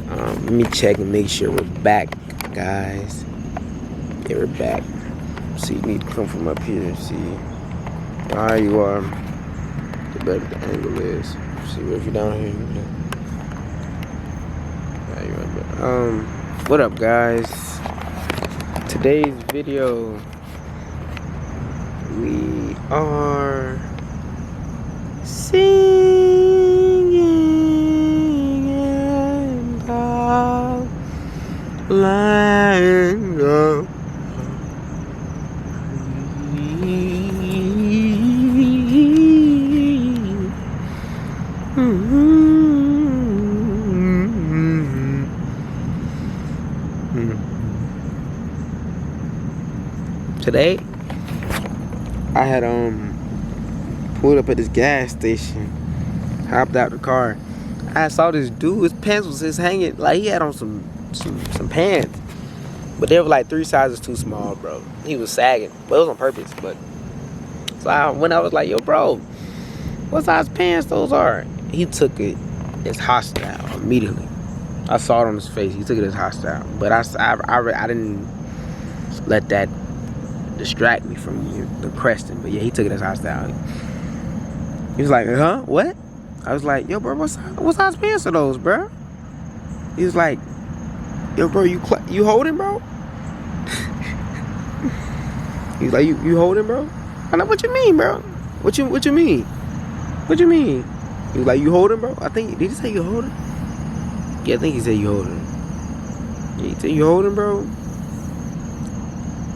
Let me check and make sure we're back, guys. Yeah, we're back. See, you need to come from up here. See, how you are. The better the angle is. See, if you're down here. What up, guys? Today's video, we are singing about letting go. Today, I had pulled up at this gas station, hopped out the car. I saw this dude, his pants was just hanging, like he had on some pants, but they were like 3 sizes too small, bro. He was sagging, but it was on purpose. But so I was like, yo, bro, what size pants those are? He took it as hostile immediately. I saw it on his face. He took it as hostile, but I didn't let that distract me from the cresting. But yeah, he took it as hostile. He was like, huh? What? I was like, yo, bro, what size pants are those, bro? He was like, yo, bro, you holding, bro? He's like, you holding, bro? I'm like, what you mean, bro? What you mean? What you mean? He was like, you holding, bro? Did he say you holding? Yeah, I think he said you holding. Yeah, he said you holding, bro?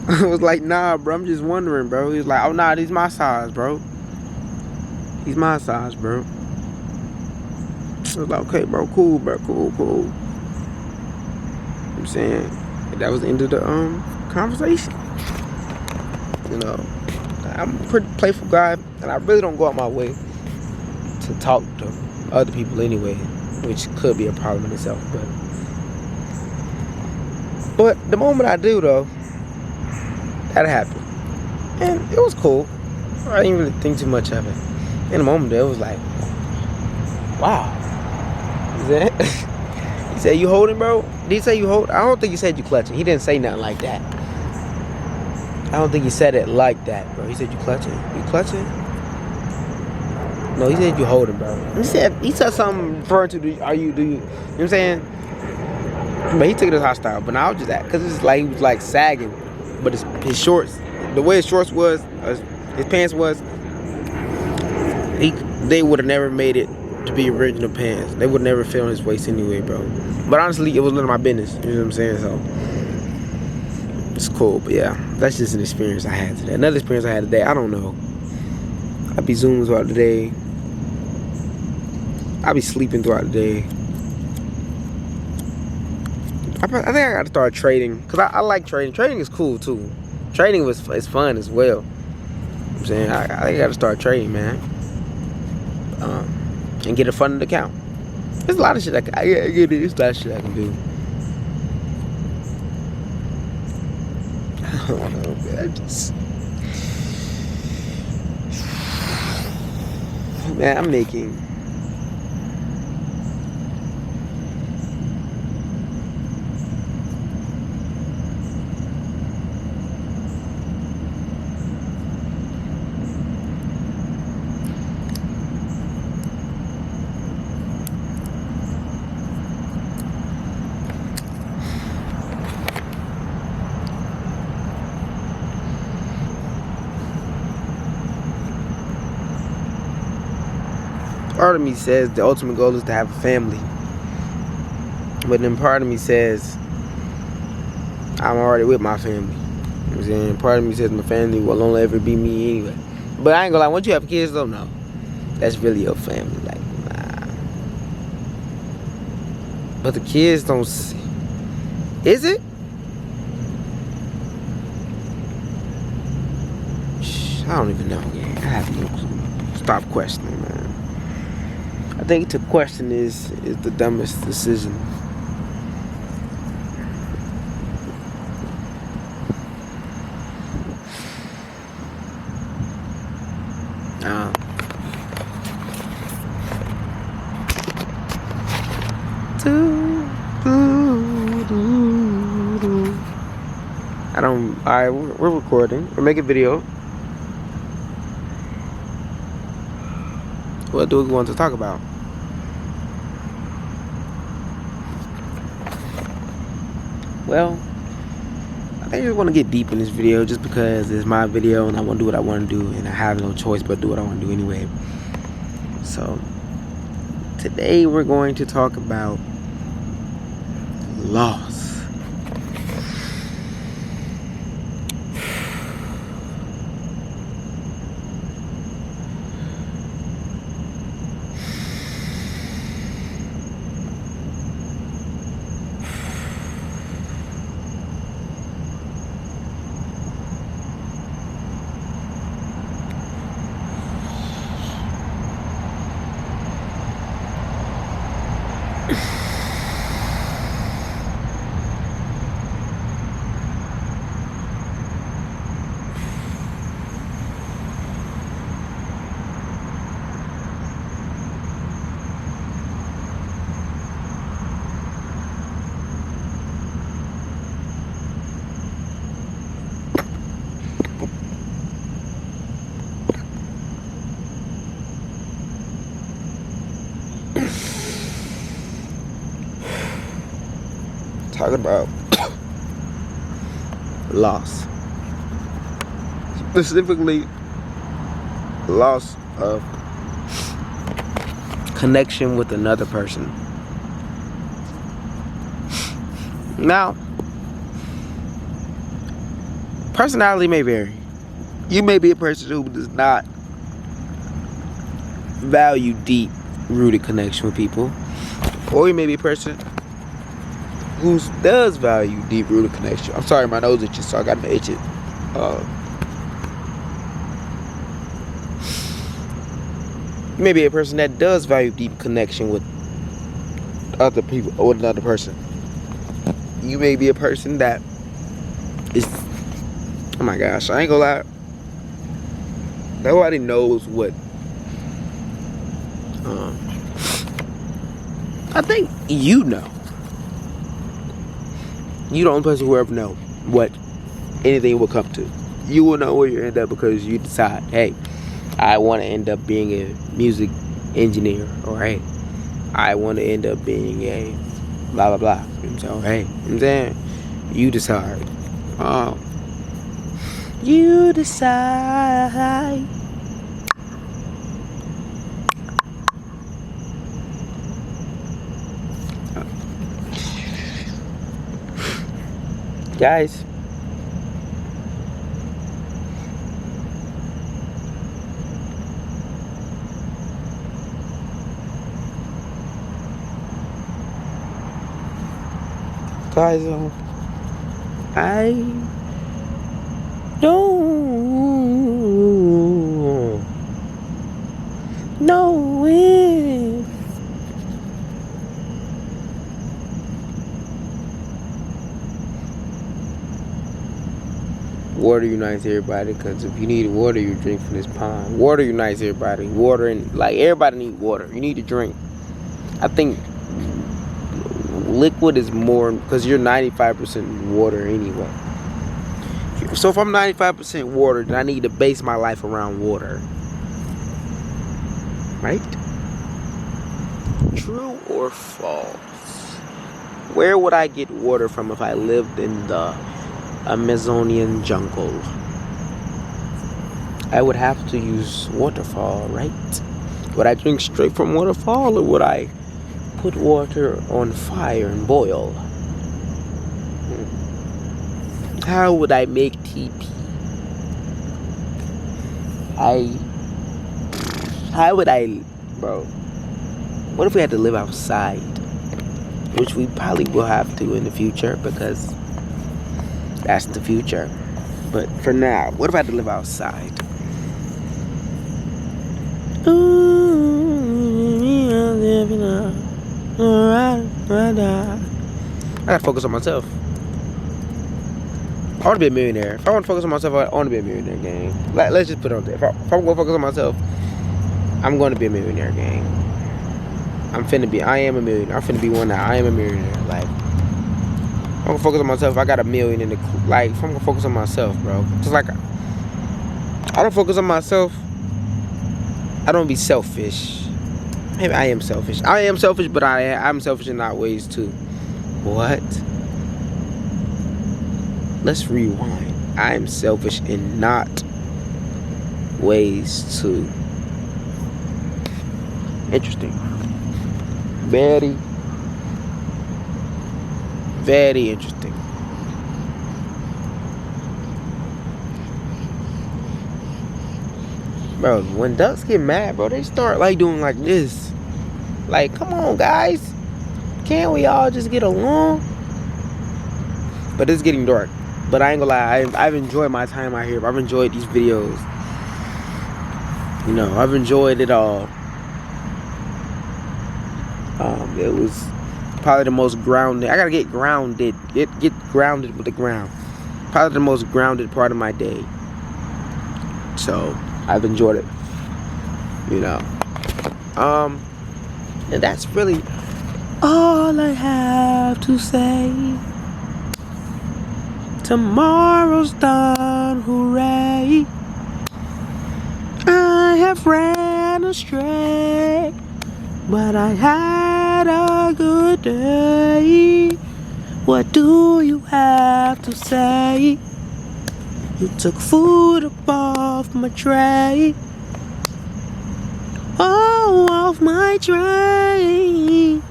I was like, nah, bro, I'm just wondering, bro. He was like, oh, nah, these my size, bro. He's my size, bro. I was like, okay, bro, cool, bro, cool. You know what I'm saying? And that was the end of the conversation. You know, I'm a pretty playful guy, and I really don't go out my way to talk to other people anyway, which could be a problem in itself. But the moment I do, though, that happened, and it was cool. I didn't really think too much of it. In the moment, it was like, wow. He said, you holding, bro? Did he say you hold? I don't think he said you clutching. He didn't say nothing like that. I don't think he said it like that, bro. He said you clutching. You clutching? No, he said you holding, bro. He said something referring to do you know what I'm saying? But he took it as hostile. But now I was just that, because it's like he was like sagging. But his shorts, the way his shorts was, his pants was, they would have never made it to be original pants. They would never fit on his waist anyway, bro. But honestly, it was none of my business. You know what I'm saying? So it's cool. But yeah, that's just an experience I had today. Another experience I had today, I don't know. I be zooming throughout the day. I be sleeping throughout the day. I think I gotta start trading, because I like trading. Trading is cool too. Trading is fun as well. You know what I'm saying? I think I gotta start trading, man. And get a funded account. There's a lot of shit there's a lot of shit I can do. I don't know, man, I'm making part of me says the ultimate goal is to have a family. But then part of me says I'm already with my family. You know what I'm saying? Part of me says my family will only ever be me anyway. But I ain't gonna lie, once you have kids though, no. That's really your family. Like, nah. But the kids don't see. Is it? I don't even know. I have no clue. Stop questioning, man. I think to question is the dumbest decision. To Alright, we're recording. We're making video. What do we want to talk about? Well, I think I just want to get deep in this video just because it's my video and I want to do what I want to do and I have no choice but do what I want to do anyway. So, today we're going to talk about loss. Talking about loss, specifically loss of connection with another person. Now, personality may vary. You may be a person who does not value deep rooted connection with people, or you may be a person who does value deep-rooted connection. I'm sorry, my nose itches, so I got to itch it. You may be a person that does value deep connection with other people or with another person. You may be a person that is, oh my gosh, I ain't gonna lie. Nobody knows what. I think you know. You the only person who will ever know what anything will come to. You will know where you end up because you decide, hey, I want to end up being a music engineer, or hey, I want to end up being a blah blah blah. So hey, I'm saying, you decide. You decide. Guys, I don't know if water unites everybody, because if you need water, you drink from this pond. Water unites everybody. Water, and like, everybody needs water. You need to drink. I think liquid is more, because you're 95% water anyway. So if I'm 95% water, then I need to base my life around water. Right? True or false? Where would I get water from if I lived in the Amazonian jungle? I would have to use waterfall, right? Would I drink straight from waterfall, or would I put water on fire and boil? How would I make TP? How would I, bro? What if we had to live outside? Which we probably will have to in the future, because that's the future. But for now, what if I had to live outside? I gotta focus on myself. I want to be a millionaire. If I want to focus on myself, I want to be a millionaire, gang. Let's just put it on there. If I'm going to focus on myself, I'm going to be a millionaire, gang. I am a millionaire. I'm finna be one now. I am a millionaire. Like, gonna focus on myself, I got $1 million in the like. If I'm gonna focus on myself, bro, just like I don't focus on myself, I don't be selfish. Maybe I am selfish. I am selfish, but I'm selfish in odd ways too. What? Let's rewind. I am selfish in not ways too. Interesting. Very, very interesting. Bro, when ducks get mad, bro, they start like doing like this. Like, come on, guys. Can't we all just get along? But it's getting dark. But I ain't gonna lie, I've enjoyed my time out here. I've enjoyed these videos. You know, I've enjoyed it all. It was probably the most grounded. I gotta get grounded. Get grounded with the ground. Probably the most grounded part of my day. So I've enjoyed it. You know. And that's really all I have to say. Tomorrow's done, hooray. I have ran astray, but I had a good day. What do you have to say? You took food up off my tray. Oh, off my tray.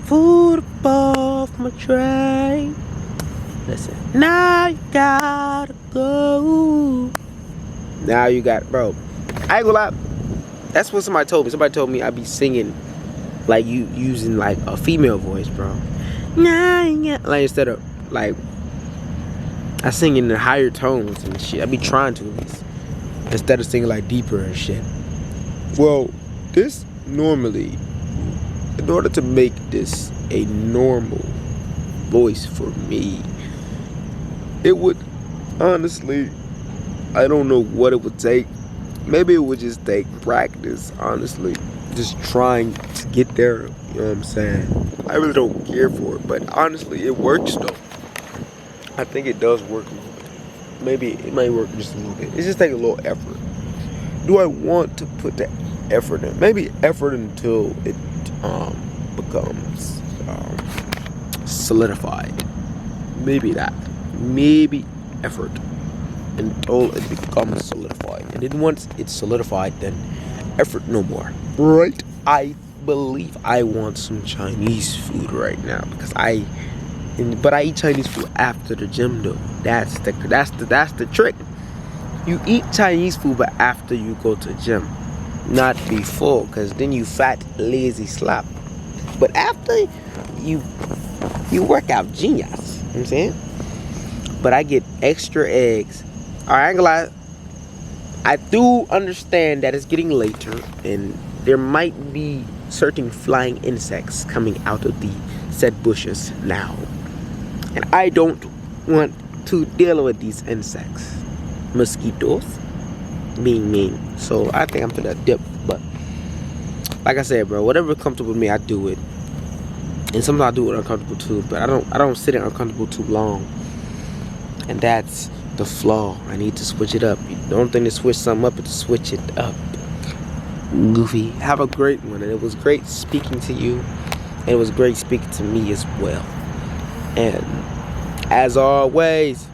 Food up off my tray. Listen, now you gotta go. Now you got, bro. I ain't gonna lie. That's what somebody told me. Somebody told me I'd be singing like you using like a female voice, bro. Like instead of like I sing in the higher tones and shit. I be trying to at least instead of singing like deeper and shit. Well, this normally, in order to make this a normal voice for me, it would honestly, I don't know what it would take. Maybe it would just take practice, honestly. Just trying to get there, you know what I'm saying? I really don't care for it, but honestly, it works though. I think it does work a little bit. Maybe it might work just a little bit. It just takes a little effort. Do I want to put the effort in? Maybe effort until it becomes solidified. Maybe that. Maybe effort until it becomes solidified. And then once it's solidified, then effort no more. Right? I believe I want some Chinese food right now because but I eat Chinese food after the gym though. That's the trick. You eat Chinese food but after you go to the gym, not before, because then you fat, lazy slap. But after you work out genius, you know what I'm saying? But I get extra eggs. Alright, I ain't gonna lie, I do understand that it's getting later and there might be certain flying insects coming out of the said bushes now. And I don't want to deal with these insects. Mosquitoes being mean. So I think I'm gonna dip. But like I said, bro, whatever's comfortable with me, I do it. And sometimes I do it uncomfortable too, but I don't sit in uncomfortable too long. And that's the flaw. I need to switch it up. The only thing to switch something up is to switch it up. Goofy, have a great one. And it was great speaking to you. And it was great speaking to me as well. And as always,